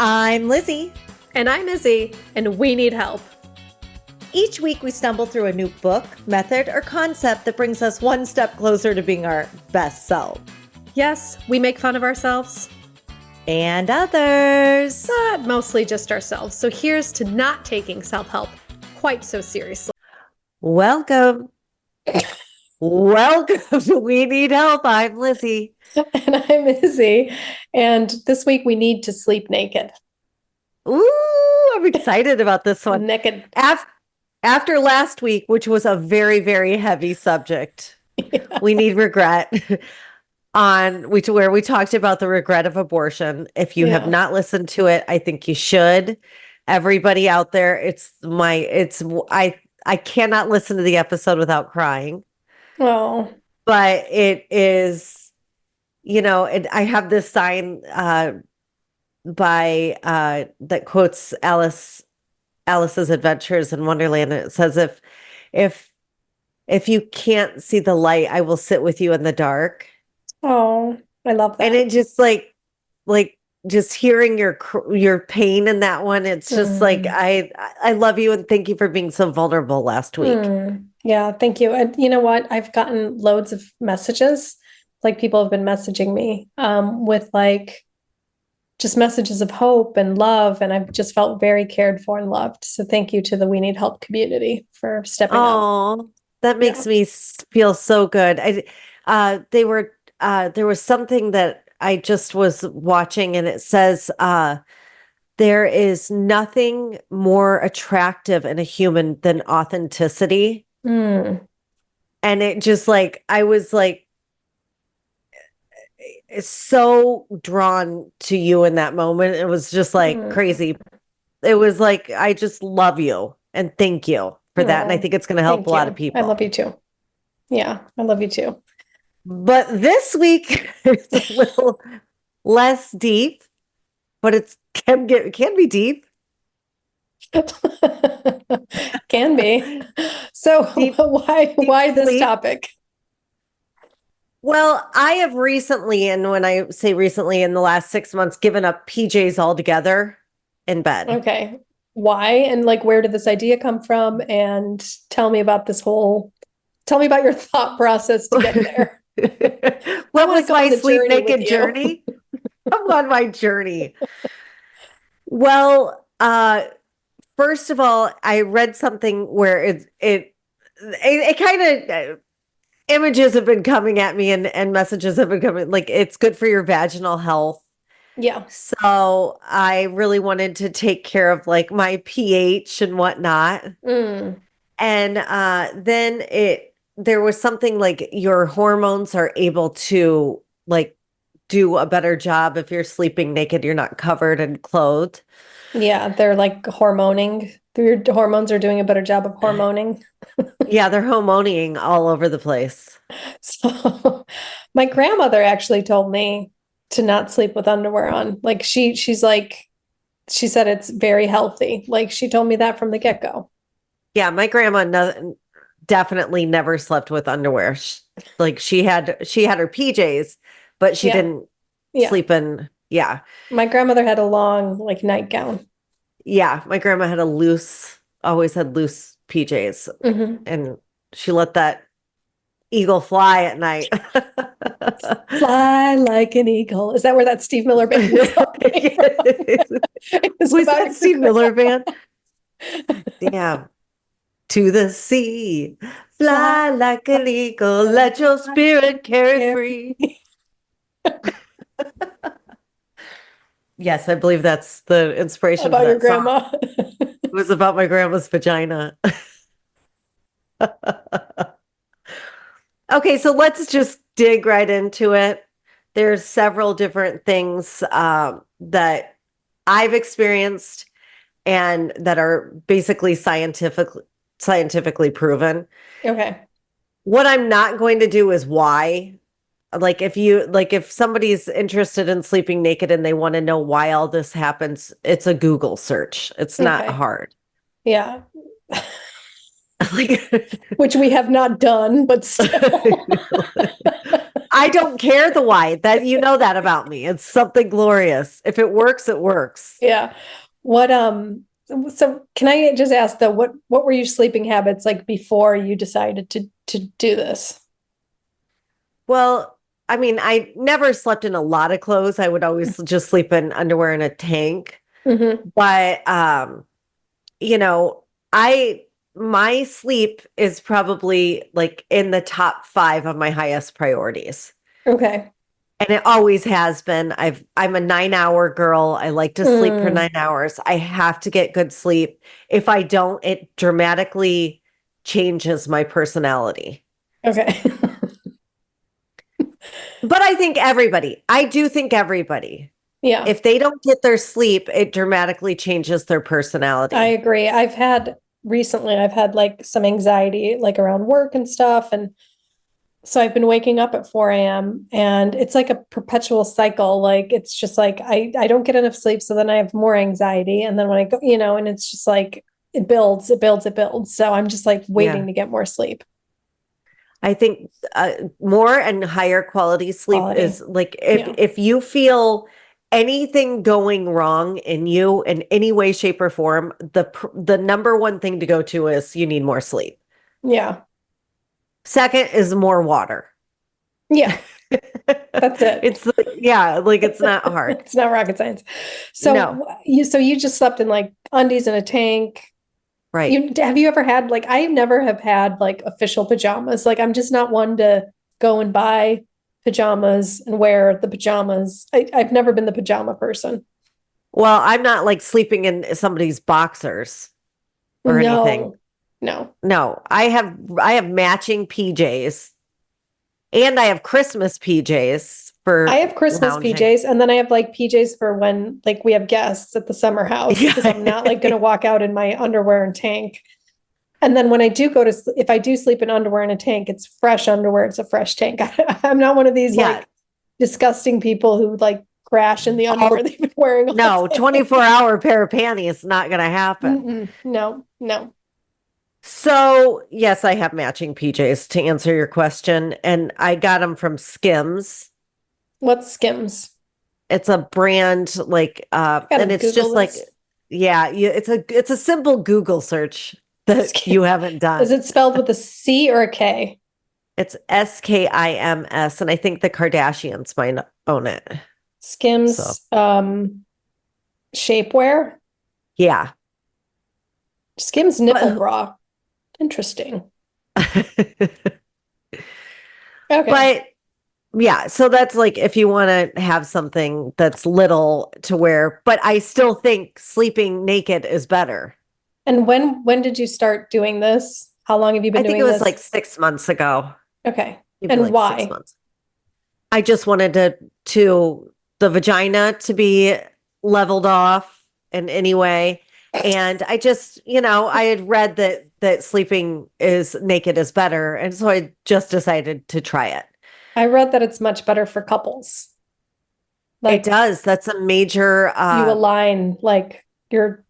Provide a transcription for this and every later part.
I'm Lizzy. And I'm Izzy, and we need help. Each week we stumble through a new book, method, or concept that brings us one step closer to being our best self. Yes, we make fun of ourselves. And others. But mostly just ourselves. So here's to not taking self-help quite so seriously. Welcome. Welcome to We Need Help. I'm Lizzy. And I'm Izzy. And this week we need to sleep naked. Ooh, I'm excited about this one. Naked. After last week, which was a very, very heavy subject, we need regret where we talked about the regret of abortion. If you have not listened to it, I think you should. Everybody out there, I cannot listen to the episode without crying. Oh, but it is, I have this sign that quotes Alice's Adventures in Wonderland. And it says, if you can't see the light, I will sit with you in the dark. Oh, I love that. And it just like just hearing your pain in that one, it's just like, I love you and thank you for being so vulnerable last week. Yeah, thank you. And you know what? I've gotten loads of messages, like people have been messaging me with like just messages of hope and love. And I've just felt very cared for and loved. So thank you to the We Need Help community for stepping up. Oh, that makes me feel so good. There was something that I just was watching, and it says, there is nothing more attractive in a human than authenticity. And it just I was so drawn to you in that moment. It was just crazy. It was I just love you and thank you for that. And I think it's going to help a lot of people. I love you too. Yeah, I love you too. But this week it's a little less deep, but it can be deep. Can be. So why this topic? Well, I have recently, and when I say recently, in the last 6 months, given up PJs altogether in bed. Okay. Why? And where did this idea come from? And tell me about your thought process to get there. What was my sleep naked journey? I'm on my journey. Well, first of all, I read something where it kind of images have been coming at me and messages have been coming, it's good for your vaginal health. Yeah. So I really wanted to take care of my pH and whatnot. And then there was something your hormones are able to do a better job if you're sleeping naked, you're not covered and clothed. Yeah, they're hormoning. Your hormones are doing a better job of hormoning. Yeah, they're hormoning all over the place. So my grandmother actually told me to not sleep with underwear on. She said it's very healthy. She told me that from the get-go. Yeah, my grandma definitely never slept with underwear. She had her PJs, but she didn't sleep in. Yeah. My grandmother had a long nightgown. Yeah, my grandma had always had loose PJs, and she let that eagle fly at night. Fly like an eagle. Is that where that Steve Miller Band is? Was that Steve Miller Band? Yeah. To the sea, fly like an eagle, let your spirit carry free. Yes, I believe that's the inspiration about your grandma. It was about my grandma's vagina. Okay, so let's just dig right into it. There's several different things that I've experienced and that are basically scientifically proven. Okay. What I'm not going to do is why. If somebody's interested in sleeping naked and they want to know why all this happens, it's a Google search. It's not hard. Yeah. Which we have not done, but still. I don't care the why. That you know that about me. It's something glorious. If it works, it works. Yeah. What so can I just ask though, what were your sleeping habits like before you decided to do this? Well, I mean, I never slept in a lot of clothes. I would always just sleep in underwear and a tank. Mm-hmm. But you know, I my sleep is probably like in the top 5 of my highest priorities. Okay. And it always has been. I'm a 9-hour girl. I like to sleep for 9 hours. I have to get good sleep. If I don't, it dramatically changes my personality. Okay. But I do think everybody, Yeah, if they don't get their sleep, it dramatically changes their personality. I agree. Recently I've had like some anxiety like around work and stuff. And so I've been waking up at 4 a.m. and it's like a perpetual cycle. Like it's just like I don't get enough sleep. So then I have more anxiety. And then when I go, and it's just like it builds, it builds, it builds. So I'm just like waiting to get more sleep. I think more and higher quality sleep is like if you feel anything going wrong in you in any way, shape, or form, the number one thing to go to is you need more sleep. Yeah. Second is more water. Yeah. That's it. It's like it's not hard. It's not rocket science. So No. you just slept in like undies in a tank. Right. Have you ever had like I never have had like official pajamas. Like I'm just not one to go and buy pajamas and wear the pajamas. I've never been the pajama person. Well, I'm not like sleeping in somebody's boxers or anything. No. No, I have matching PJs and I have Christmas PJs for I have Christmas lounging. PJs and then I have like PJs for when like we have guests at the summer house because I'm not like going to walk out in my underwear and tank. And then when I do if I do sleep in underwear in a tank, it's fresh underwear. It's a fresh tank. I'm not one of these like disgusting people who like crash in the underwear they've been wearing all No, day. 24-hour pair of panties is not going to happen. No. So, yes, I have matching PJs to answer your question. And I got them from Skims. What's Skims? It's a brand like, and it's Google just like, this. it's a simple Google search that you haven't done. Is it spelled with a C or a K? It's Skims. And I think the Kardashians might own it. Skims, shapewear? Yeah. Skims nipple bra. Interesting. Okay. Okay. But yeah, so that's like if you want to have something that's little to wear, but I still think sleeping naked is better. And when did you start doing this? How long have you been doing this? I think it was like 6 months ago. Okay. Maybe And like why? 6 months. I just wanted to the vagina to be leveled off in any way. And I just, I had read that sleeping is naked is better. And so I just decided to try it. I read that it's much better for couples. It does. That's a major you align like you're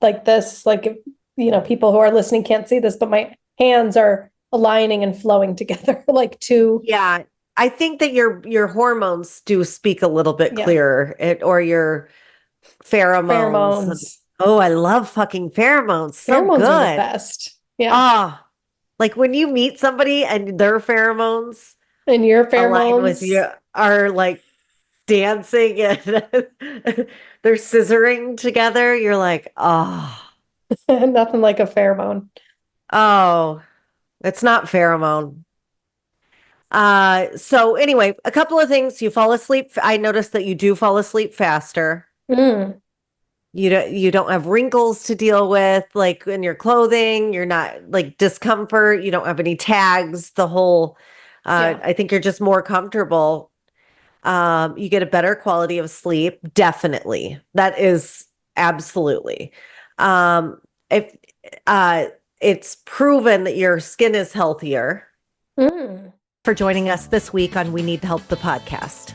like this, like people who are listening can't see this, but my hands are aligning and flowing together like two. Yeah. I think that your hormones do speak a little bit clearer, or your pheromones. Oh, I love fucking pheromones. So pheromones good. Are the best. Yeah. Ah, like when you meet somebody and their pheromones and your pheromones with you are like dancing and they're scissoring together. You're like, oh, nothing like a pheromone. Oh, it's not pheromone. So anyway, a couple of things. You fall asleep. I noticed that you do fall asleep faster. You don't have wrinkles to deal with, like in your clothing. You're not like discomfort. You don't have any tags. I think you're just more comfortable. You get a better quality of sleep. Definitely. That is absolutely. If it's proven that your skin is healthier. For joining us this week on We Need Help, the podcast.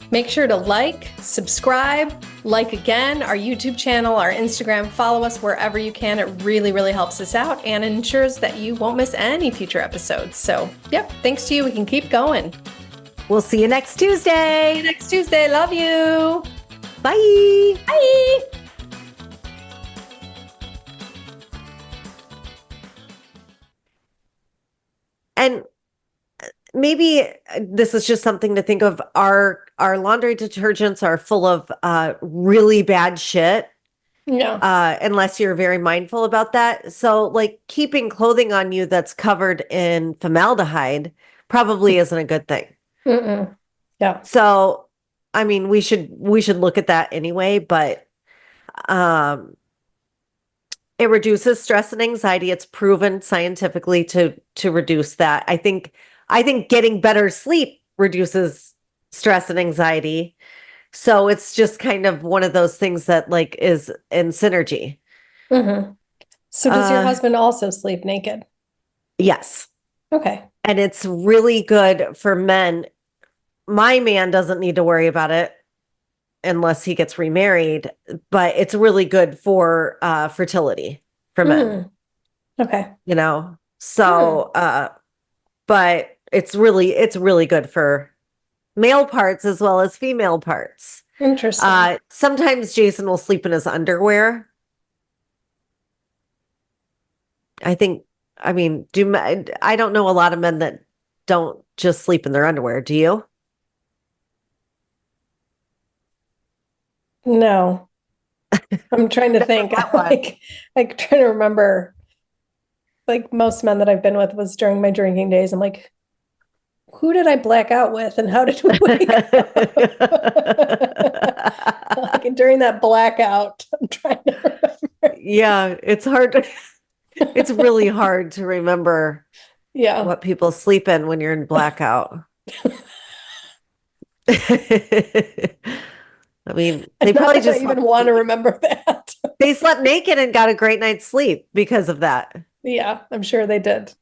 Make sure to like, subscribe, like again, our YouTube channel, our Instagram, follow us wherever you can. It really, really helps us out and ensures that you won't miss any future episodes. So, thanks to you, we can keep going. We'll see you next Tuesday. Next Tuesday. Love you. Bye. Bye. And maybe this is just something to think of. Our laundry detergents are full of really bad shit. Yeah. Unless you're very mindful about that. So like keeping clothing on you that's covered in formaldehyde probably isn't a good thing. Mm-mm. Yeah. So I mean we should look at that anyway, but it reduces stress and anxiety. It's proven scientifically to reduce that. I think getting better sleep reduces stress and anxiety. So it's just kind of one of those things that like is in synergy. Mm-hmm. So does your husband also sleep naked? Yes. Okay. And it's really good for men. My man doesn't need to worry about it unless he gets remarried, but it's really good for fertility for men. Okay. You know? So but it's really good for male parts as well as female parts. Interesting. Sometimes Jason will sleep in his underwear. I mean, I don't know a lot of men that don't just sleep in their underwear. Do you? No. I'm trying to think. Like trying to remember. Like most men that I've been with was during my drinking days. I'm like, who did I black out with and how did we wake up? Like during that blackout, I'm trying to remember. Yeah, it's hard. It's really hard to remember what people sleep in when you're in blackout. I mean, they Not probably that I just even want to remember that. they slept naked and got a great night's sleep because of that. Yeah, I'm sure they did.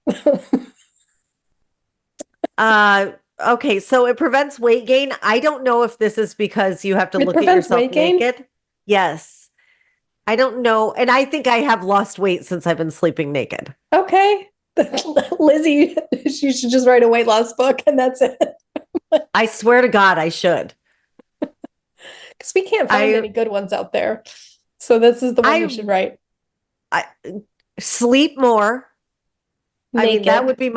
Okay, so it prevents weight gain. I don't know if this is because you have to It look at prevents yourself weight gain? naked. Yes. I don't know. And I think I have lost weight since I've been sleeping naked. Okay. Lizzy, she should just write a weight loss book and that's it. I swear to God, I should. Because we can't find any good ones out there. So this is the one you should write. Sleep more. Naked. I mean, that would be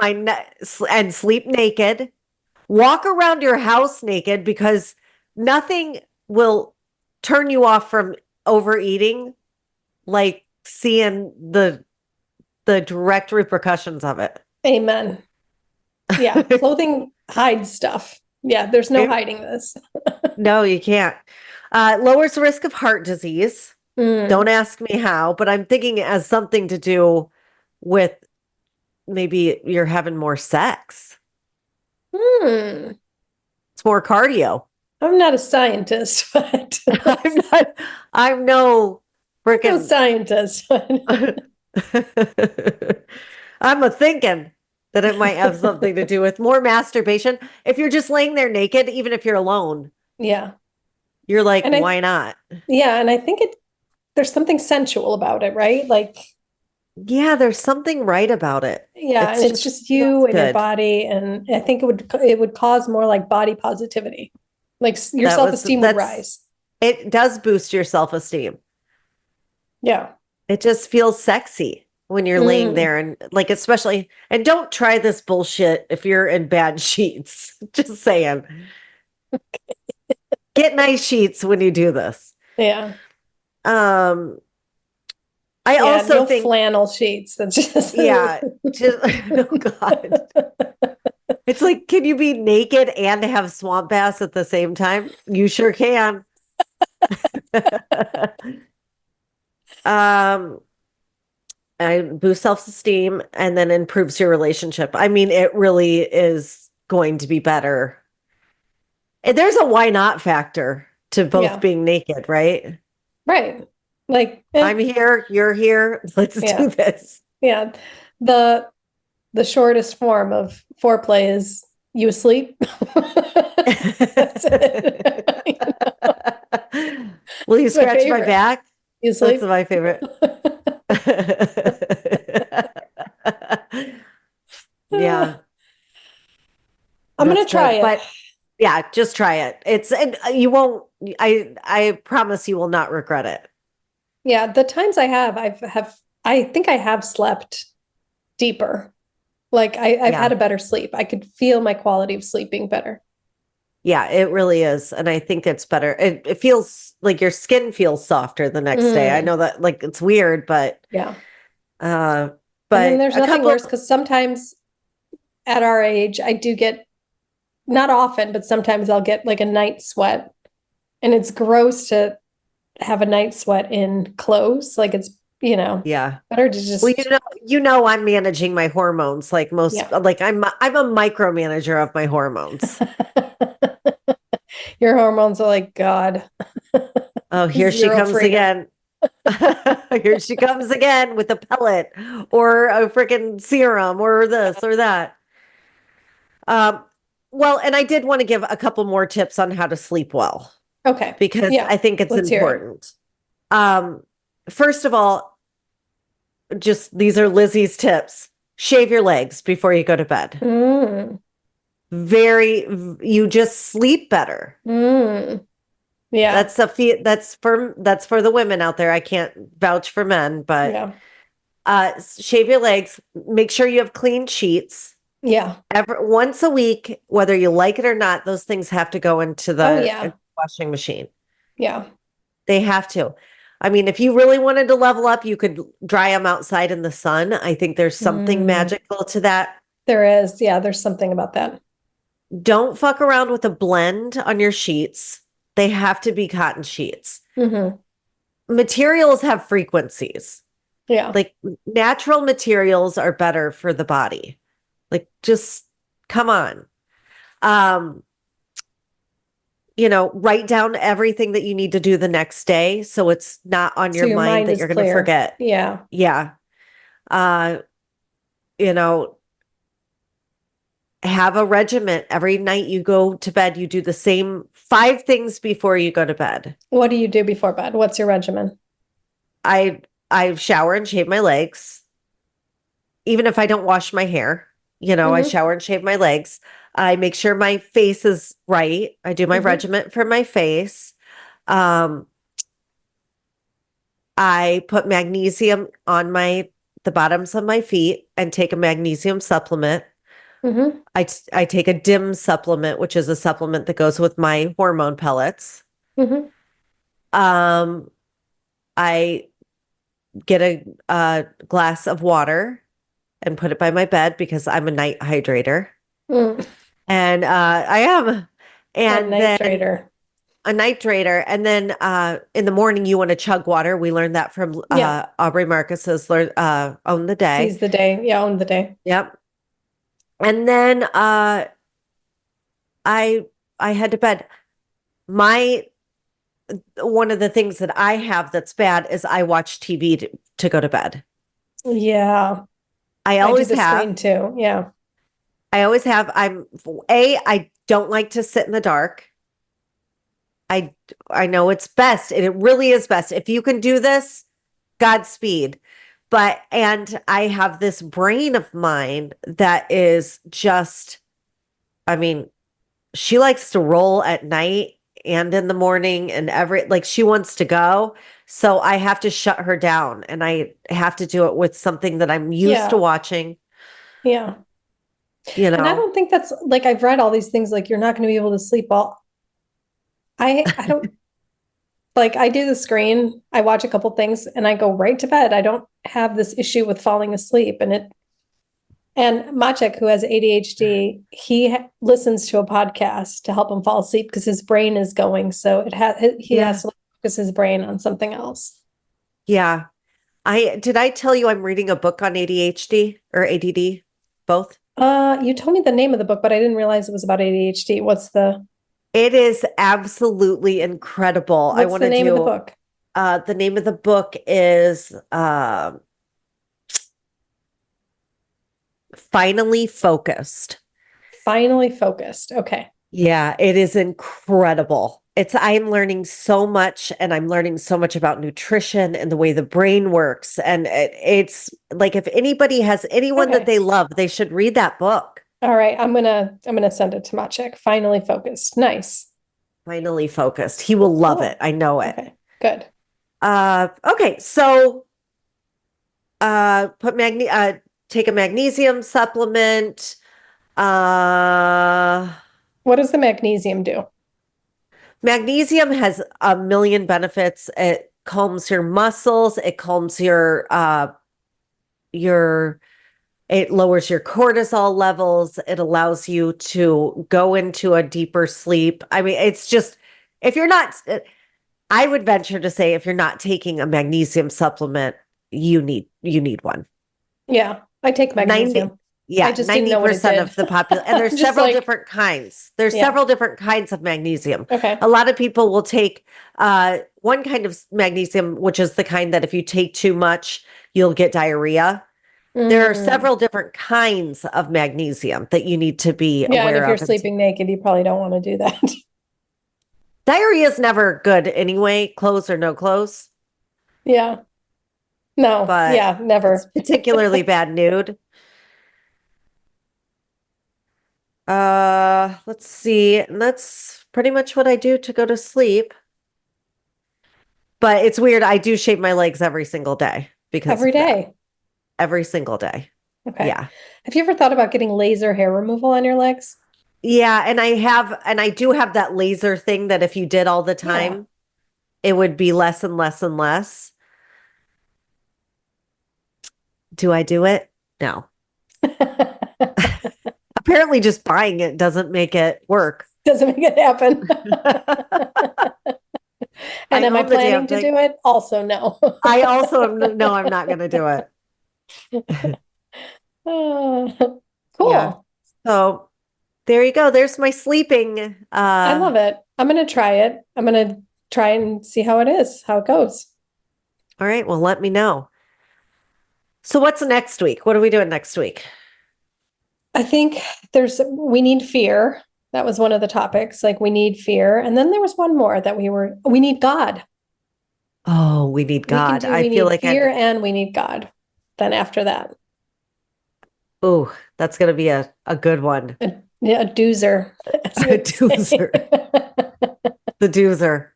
and sleep naked. Walk around your house naked because nothing will turn you off from overeating like seeing the direct repercussions of it. Amen. Yeah, clothing hides stuff. Yeah, there's no hiding this. No, you can't. Lowers the risk of heart disease. Don't ask me how, but I'm thinking it has something to do with maybe you're having more sex. It's more cardio. I'm not a scientist, but I'm no freaking scientist. I'm a thinking that it might have something to do with more masturbation. If you're just laying there naked, even if you're alone. Yeah. You're like, why not? Yeah, and I think there's something sensual about it, right? Like, yeah, there's something right about it. Yeah, and it's just you and your body, and I think it would cause more like body positivity, like your self-esteem would rise. It does boost your self-esteem. Yeah, it just feels sexy when you're laying there, and like especially, and don't try this bullshit if you're in bad sheets. Just saying. Get nice sheets when you do this. Yeah. I also think flannel sheets. That's just oh God. It's like, can you be naked and have swamp bass at the same time? You sure can. I boost self-esteem and then improves your relationship. I mean, it really is going to be better. And there's a why not factor to both being naked, right? Right. Like I'm here, you're here. Let's do this. Yeah. The shortest form of foreplay is you asleep. That's it. Will you scratch my back? You sleep? That's my favorite. Yeah. I'm going to try it. Yeah, just try it. And you won't, I promise you will not regret it. Yeah, the times I think I have slept deeper. Like I've Yeah. had a better sleep. I could feel my quality of sleep being better. Yeah, it really is. And I think it's better. It feels like your skin feels softer the next day. I Mm, know that like it's weird, yeah. uh And then but there's a nothing couple worse because sometimes at our age, I do get, not often, but sometimes I'll get like a night sweat. And it's gross to have a night sweat in clothes. Like it's, yeah. better to Well, just, you know I'm managing my hormones like most yeah. like I'm a micromanager of my hormones. Your hormones are like, God, Oh, here she zero comes freedom. again. Here she comes again with a pellet or a freaking serum or this or that. Um, well, and I did want to give a couple more tips on how to sleep well Okay. because Yeah. I think it's Let's hear it. important. Um, First of all, just these are Lizzie's tips. Shave your legs before you go to bed. Mm, You just sleep better. mm. Yeah. That's for the women out there. I can't vouch for men, but Yeah. shave your legs, make sure you have clean sheets. Yeah. Once a week, whether you like it or not, those things have to go into Oh, the yeah. washing machine. Yeah. They have to. I mean, if you really wanted to level up, you could dry them outside in the sun. I think there's something Mm, magical to that. there is. Yeah. There's something about that. Don't fuck around with a blend on your sheets. They have to be cotton sheets. Hmm. Materials have frequencies. Yeah. Like natural materials are better for the body. Like just come on. Um, write down everything that you need to do the next day so it's not on So your your mind mind that is you're going to clear. forget. Yeah. Yeah. Uh, you know, have a regiment. Every night you go to bed, you do the same 5 things before you go to bed. What do you do before bed? What's your regimen? I I shower and shave my legs. Even if I don't wash my hair, I Hmm. shower and shave my legs. I make sure my face is right. I do my Hmm. regiment for my face. Um, I put magnesium on the bottoms of my feet and take a magnesium supplement. Hmm. I take a dim supplement, which is a supplement that goes with my hormone pellets. Hmm. Um, I get a glass of water and put it by my bed because I'm a night hydrator. Mm. And I am. A And then nitrator. a nitrator. And then in the morning, you want to chug water. We learned that from Yeah. Aubrey Marcus's Own the Day. Seize the day. Yeah. Own the day. Yep. And then I I head to bed. My One of the things that I have that's bad is I watch TV to go to bed. Yeah. I I do always the have. screen too. Yeah. I always have. I don't like to sit in the dark. I I know it's best, and it really is best. If you can do this, Godspeed. And I have this brain of mine that is just, I mean, she likes to roll at night and in the morning and like she wants to go. So I have to shut her down and I have to do it with something that I'm used to Yeah. watching, Yeah. you And I know. don't think that's like I've read all these things like you're not going to be able to sleep all. I don't like I do the screen, I watch a couple things and I go right to bed. I don't have this issue with falling asleep and Maciek, who has ADHD, listens to a podcast to help him fall asleep because his brain is going. So he has Yeah. to focus his brain on something else. Yeah. I tell you I'm reading a book on ADHD or ADD, both? You told me the name of the book, but I didn't realize it was about ADHD. It is absolutely incredible. I What's want the to name of the do book? the name of the book is Finally Focused. Finally Focused. Okay. Yeah, it is incredible. I'm learning so much and I'm learning so much about nutrition and the way the brain works. And it's like if anybody has anyone that Okay. they love, they should read that book. All right, I'm gonna send it to Maciek. Finally focused. Nice. Finally focused. He will love Cool. it. I know it. Okay, good. Okay, so take a magnesium supplement. Uh What does the magnesium do? Magnesium has a million benefits. It calms your muscles, it calms your it lowers your cortisol levels, it allows you to go into a deeper sleep. I mean, it's just if you're not I would venture to say if you're not taking a magnesium supplement, you need one. Yeah, I take 90 magnesium. I yeah, just didn't know what it 90% did. of the population, and there's Just several like, different kinds. There's yeah. several different kinds of magnesium. Okay. A lot of people will take one kind of magnesium, which is the kind that if you take too much, you'll get diarrhea. There are Mm. several different kinds of magnesium that you need to be Yeah, and if aware you're of. sleeping naked, you probably don't want to do that. Diarrhea is never good anyway, clothes or no clothes, Yeah. No. but Yeah, it's never. particularly bad nude. Let's see. And that's pretty much what I do to go to sleep. But it's weird. I do shave my legs every single day because Every of that. day. Every single day. Okay. Yeah. Have you ever thought about getting laser hair removal on your legs? Yeah, and I do have that laser thing that if you did all the Yeah. time, it would be less and less and less. Do I do it? No. Apparently just buying it doesn't make it work. Doesn't make it happen. And I am I own the planning damn to thing. do it? Also, no. I also am, no, I'm not going to do it. Yeah. Cool. So there you go. There's my sleeping. I love it. I'm gonna try it. I'm gonna try and see how it is, how it goes. All right. Well, let me know. So what's next week? What are we doing next week? I think we need fear. That was one of the topics. Like we need fear. And then there was one more that we need God. Oh, we need God. I We feel need like fear and we need God. Then after that, oh, that's going to be a good one. yeah, a doozer. As A we would say. doozer. The doozer.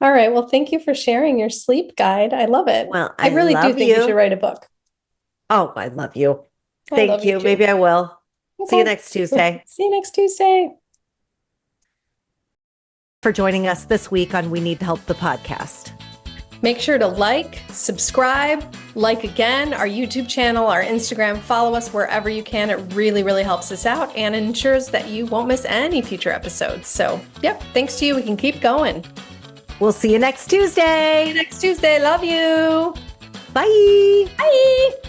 All right. Well, thank you for sharing your sleep guide. I love it. Well, I I really do love think you you. should write a book. Oh, I love you. I love Thank you you. too. Maybe I will. See you Okay. next Tuesday. See you next Tuesday. For joining us this week on We Need Help, the podcast. Make sure to like, subscribe, like again, our YouTube channel, our Instagram, follow us wherever you can. It really, really helps us out and ensures that you won't miss any future episodes. So, yep, thanks to you, we can keep going. We'll see you next Tuesday. See you next Tuesday. Love you. Bye. Bye.